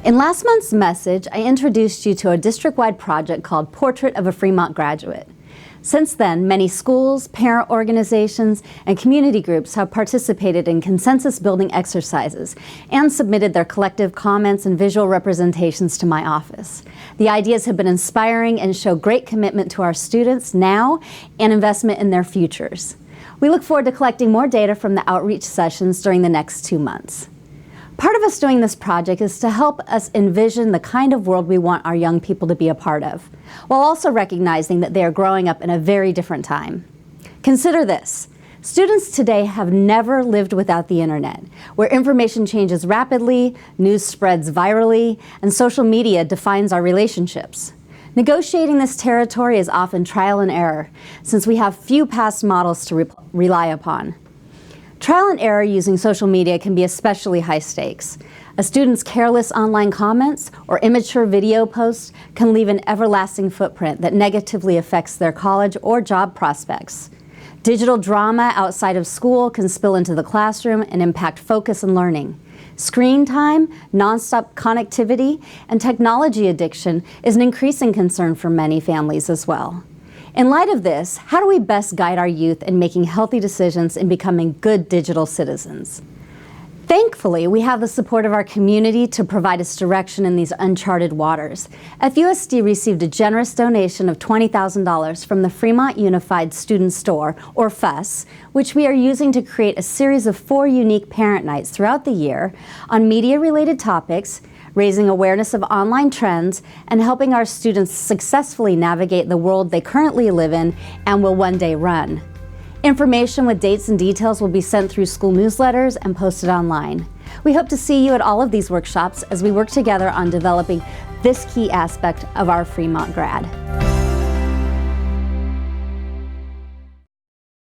In last month's message, I introduced you to a district-wide project called Portrait of a Fremont Graduate. Since then, many schools, parent organizations, and community groups have participated in consensus-building exercises and submitted their collective comments and visual representations to my office. The ideas have been inspiring and show great commitment to our students now and investment in their futures. We look forward to collecting more data from the outreach sessions during the next 2 months. Part of us doing this project is to help us envision the kind of world we want our young people to be a part of, while also recognizing that they are growing up in a very different time. Consider this. Students today have never lived without the internet, where information changes rapidly, news spreads virally, and social media defines our relationships. Negotiating this territory is often trial and error, since we have few past models to rely upon. Trial and error using social media can be especially high stakes. A student's careless online comments or immature video posts can leave an everlasting footprint that negatively affects their college or job prospects. Digital drama outside of school can spill into the classroom and impact focus and learning. Screen time, nonstop connectivity, and technology addiction is an increasing concern for many families as well. In light of this, how do we best guide our youth in making healthy decisions and becoming good digital citizens? Thankfully, we have the support of our community to provide us direction in these uncharted waters. FUSD received a generous donation of $20,000 from the Fremont Unified Student Store, or FUS, which we are using to create a series of 4 unique parent nights throughout the year on media-related topics, raising awareness of online trends, and helping our students successfully navigate the world they currently live in and will one day run. Information with dates and details will be sent through school newsletters and posted online. We hope to see you at all of these workshops as we work together on developing this key aspect of our Fremont grad.